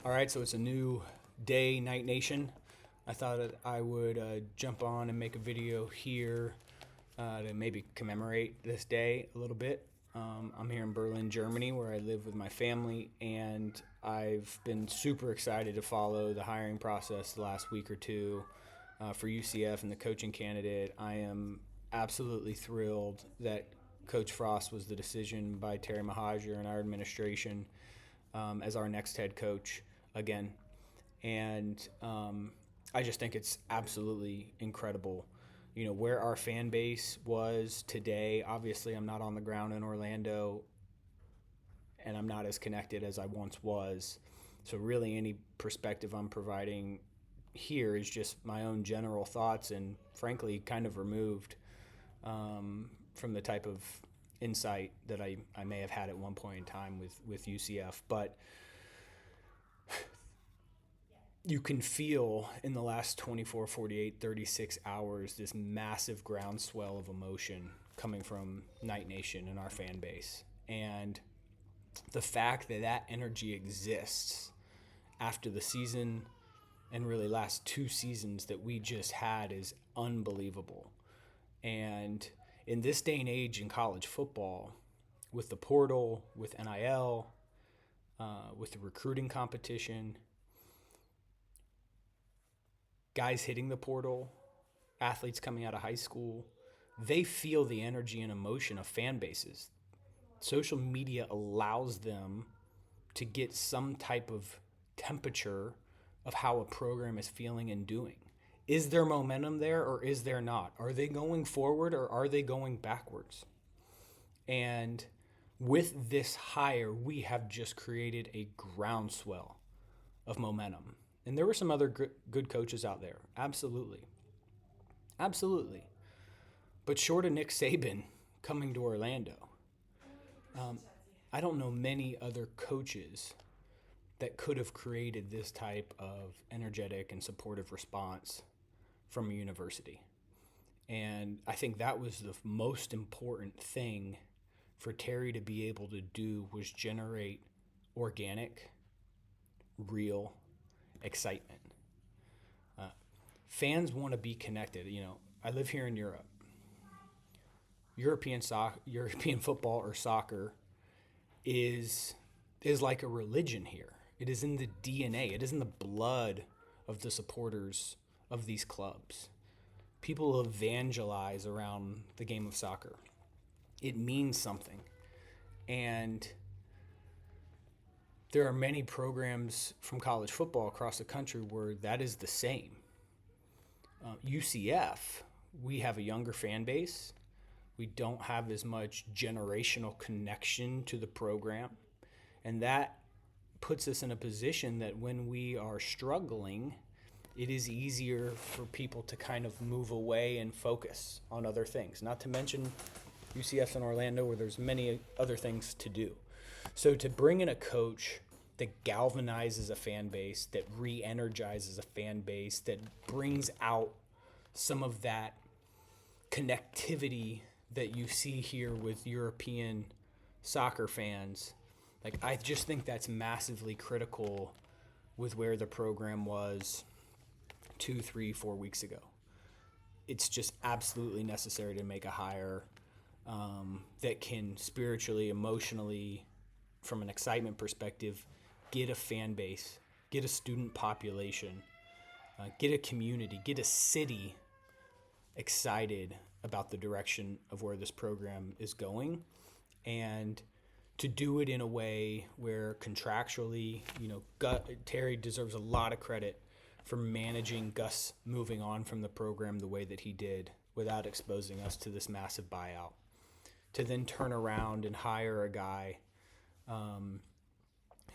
All right, so it's a new day, Night Nation. I thought that I would jump on and make a video here to maybe commemorate this day a little bit. I'm here in Berlin, Germany, where I live with my family, and I've been super excited to follow the hiring process the last week or two for UCF and the coaching candidate. I am absolutely thrilled that Coach Frost was the decision by Terry Mahajer and our administration as our next head coach again. And I just think it's absolutely incredible. You know, where our fan base was today, obviously I'm not on the ground in Orlando and I'm not as connected as I once was. So really any perspective I'm providing here is just my own general thoughts and frankly kind of removed from the type of insight that I may have had at one point in time with UCF. But you can feel in the last 24, 48, 36 hours this massive groundswell of emotion coming from Night Nation and our fan base. And the fact that that energy exists after the season and really last two seasons that we just had is unbelievable. And in this day and age in college football, with the portal, with NIL, with the recruiting competition, guys hitting the portal, athletes coming out of high school, they feel the energy and emotion of fan bases. Social media allows them to get some type of temperature of how a program is feeling and doing. Is there momentum there or is there not? Are they going forward or are they going backwards? And with this hire, we have just created a groundswell of momentum. And there were some other good coaches out there. Absolutely. Absolutely. But short of Nick Saban coming to Orlando, I don't know many other coaches that could have created this type of energetic and supportive response from a university. And I think that was the most important thing for Terry to be able to do was generate organic, real excitement. Fans want to be connected. You know, I live here in Europe. European football or soccer is like a religion here. It is in the DNA. It is in the blood of the supporters of these clubs. People evangelize around the game of soccer. It means something. And there are many programs from college football across the country where that is the same. UCF, we have a younger fan base. We don't have as much generational connection to the program. And that puts us in a position that when we are struggling, it is easier for people to kind of move away and focus on other things. Not to mention UCF in Orlando where there's many other things to do. So to bring in a coach that galvanizes a fan base, that re-energizes a fan base, that brings out some of that connectivity that you see here with European soccer fans, like I just think that's massively critical with where the program was 2, 3, 4 weeks ago. It's just absolutely necessary to make a hire that can spiritually, emotionally, from an excitement perspective, get a fan base, get a student population, get a community, get a city excited about the direction of where this program is going, and to do it in a way where contractually, you know, Terry deserves a lot of credit for managing Gus moving on from the program the way that he did without exposing us to this massive buyout. To then turn around and hire a guy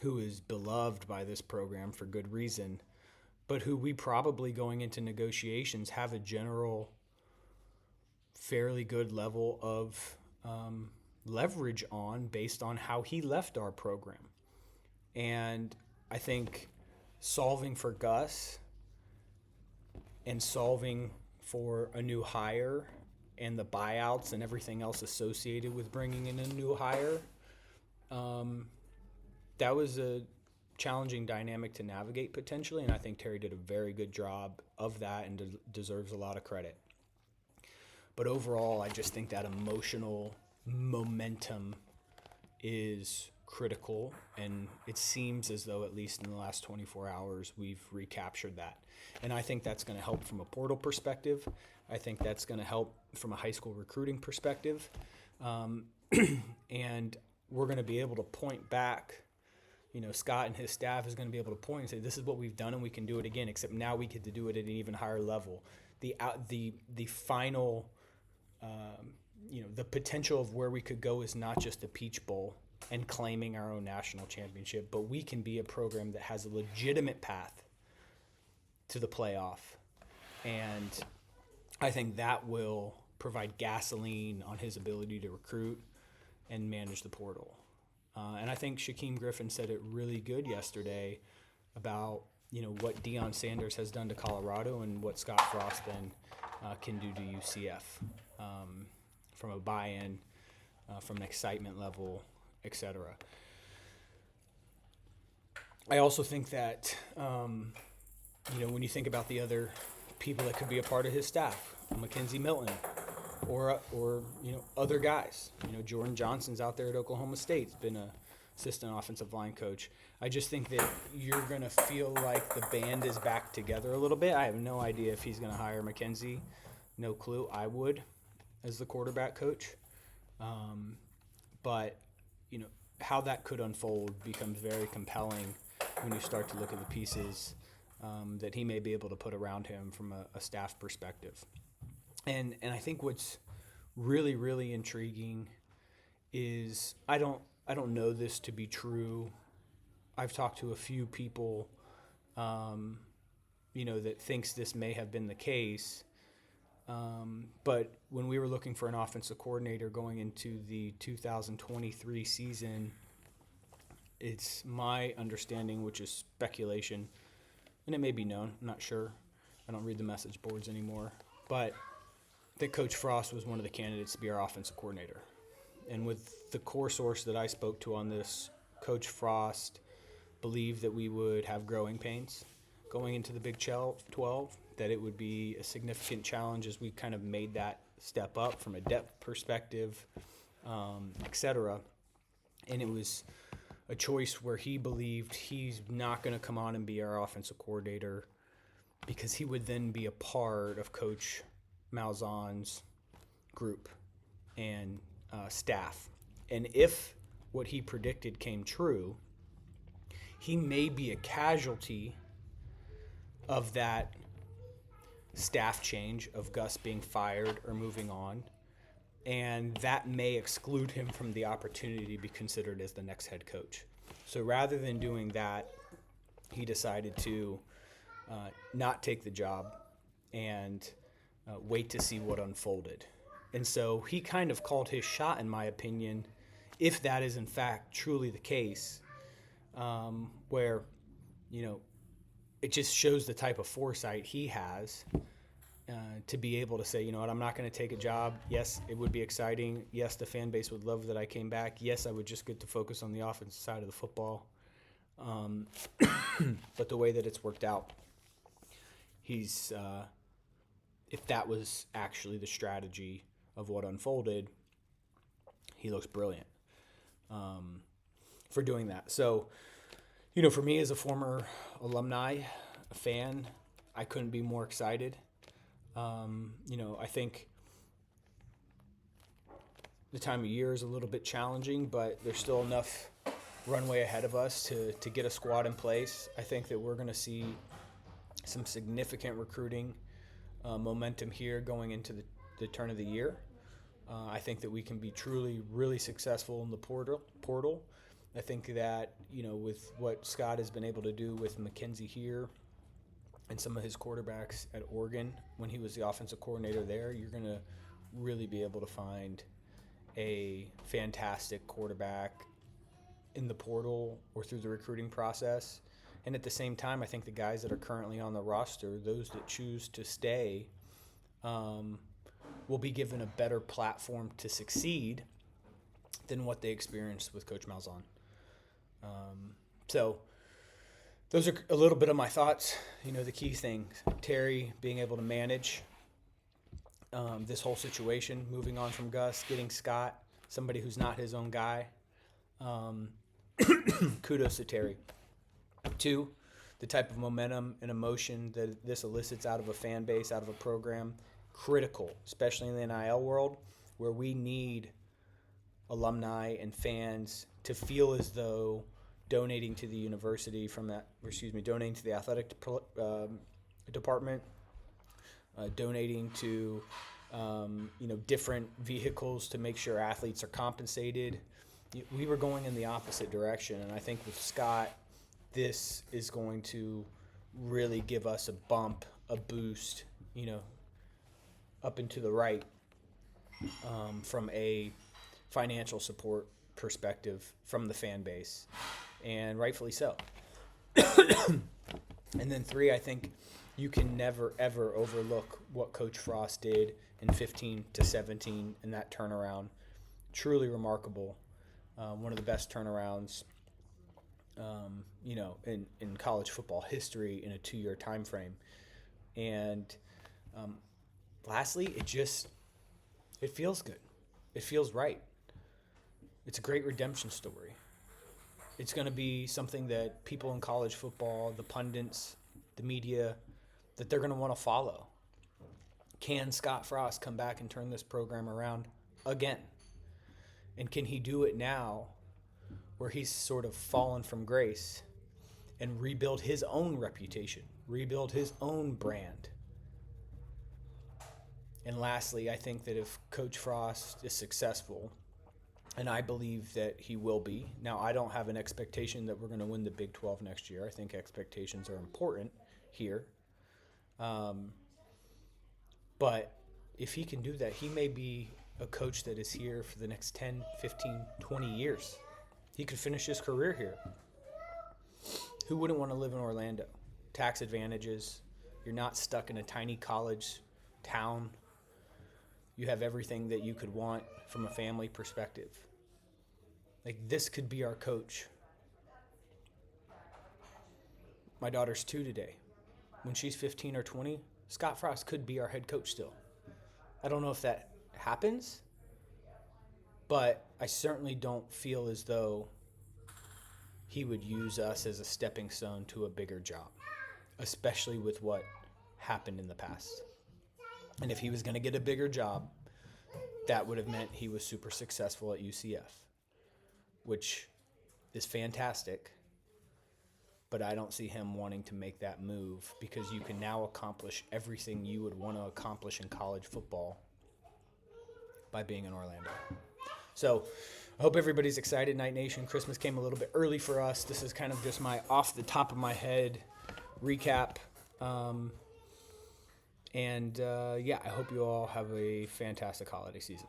who is beloved by this program for good reason, but who we probably going into negotiations have a general fairly good level of leverage on based on how he left our program. And I think solving for Gus and solving for a new hire and the buyouts and everything else associated with bringing in a new hire, that was a challenging dynamic to navigate potentially, and I think Terry did a very good job of that and deserves a lot of credit. But overall, I just think that emotional momentum is critical, and it seems as though, at least in the last 24 hours, we've recaptured that. And I think that's going to help from a portal perspective. I think that's going to help from a high school recruiting perspective. And we're going to be able to point back. Scott and his staff is going to be able to point and say, this is what we've done and we can do it again, except now we get to do it at an even higher level. The final, the potential of where we could go is not just the Peach Bowl and claiming our own national championship, but we can be a program that has a legitimate path to the playoff. And I think that will provide gasoline on his ability to recruit and manage the portal. And I think Shaquem Griffin said it really good yesterday about, what Deion Sanders has done to Colorado and what Scott Frost then can do to UCF from a buy-in, from an excitement level, etc. I also think that, when you think about the other people that could be a part of his staff, Mackenzie Milton, or other guys. Jordan Johnson's out there at Oklahoma State. He's been a assistant offensive line coach. I just think that you're going to feel like the band is back together a little bit. I have no idea if he's going to hire Mackenzie. No clue. I would, as the quarterback coach. But how that could unfold becomes very compelling when you start to look at the pieces that he may be able to put around him from a staff perspective. And I think what's really, really intriguing is I don't know this to be true. I've talked to a few people, that thinks this may have been the case. But when we were looking for an offensive coordinator going into the 2023 season, it's my understanding, which is speculation, and it may be known, I'm not sure. I don't read the message boards anymore. But that Coach Frost was one of the candidates to be our offensive coordinator. And with the core source that I spoke to on this, Coach Frost believed that we would have growing pains going into the Big 12, that it would be a significant challenge as we kind of made that step up from a depth perspective, et cetera. And it was a choice where he believed he's not going to come on and be our offensive coordinator because he would then be a part of Coach Malzahn's group and staff. And if what he predicted came true, he may be a casualty of that staff change, of Gus being fired or moving on, and that may exclude him from the opportunity to be considered as the next head coach. So rather than doing that, he decided to not take the job and wait to see what unfolded. And so he kind of called his shot, in my opinion, if that is in fact truly the case, where, it just shows the type of foresight he has to be able to say, I'm not going to take a job. Yes, it would be exciting. Yes, the fan base would love that I came back. Yes, I would just get to focus on the offensive side of the football. But the way that it's worked out, he's if that was actually the strategy of what unfolded, he looks brilliant for doing that. So, for me as a former alumni, a fan, I couldn't be more excited. I think the time of year is a little bit challenging, but there's still enough runway ahead of us to get a squad in place. I think that we're going to see some significant recruiting momentum here going into the turn of the year. I think that we can be truly, really successful in the portal. I think that, with what Scott has been able to do with Mackenzie here and some of his quarterbacks at Oregon when he was the offensive coordinator there, you're going to really be able to find a fantastic quarterback in the portal or through the recruiting process. And at the same time, I think the guys that are currently on the roster, those that choose to stay, will be given a better platform to succeed than what they experienced with Coach Malzahn. So, those are a little bit of my thoughts. The key things: Terry being able to manage this whole situation, moving on from Gus, getting Scott, somebody who's not his own guy. Kudos to Terry. 2, the type of momentum and emotion that this elicits out of a fan base, out of a program, critical, especially in the NIL world, where we need alumni and fans to feel as though donating to the university donating to the athletic department, donating to different vehicles to make sure athletes are compensated. We were going in the opposite direction, and I think with Scott, this is going to really give us a bump, a boost, up and to the right from a financial support perspective from the fan base, and rightfully so. And then 3, I think you can never, ever overlook what Coach Frost did in 15 to 17 in that turnaround. Truly remarkable. One of the best turnarounds, in college football history in a 2-year time frame. And lastly, it feels good. It feels right. It's a great redemption story. It's going to be something that people in college football, the pundits, the media, that they're going to want to follow. Can Scott Frost come back and turn this program around again? And can he do it now where he's sort of fallen from grace and rebuild his own reputation, rebuild his own brand? And lastly, I think that if Coach Frost is successful, and I believe that he will be. Now, I don't have an expectation that we're going to win the Big 12 next year. I think expectations are important here. But if he can do that, he may be a coach that is here for the next 10, 15, 20 years. He could finish his career here. Who wouldn't want to live in Orlando? Tax advantages. You're not stuck in a tiny college town. You have everything that you could want from a family perspective. Like, this could be our coach. My daughter's 2 today. When she's 15 or 20, Scott Frost could be our head coach still. I don't know if that happens, but I certainly don't feel as though he would use us as a stepping stone to a bigger job, especially with what happened in the past. And if he was going to get a bigger job, that would have meant he was super successful at UCF, which is fantastic, but I don't see him wanting to make that move because you can now accomplish everything you would want to accomplish in college football by being in Orlando. So I hope everybody's excited, Night Nation. Christmas came a little bit early for us. This is kind of just my off the top of my head recap. I hope you all have a fantastic holiday season.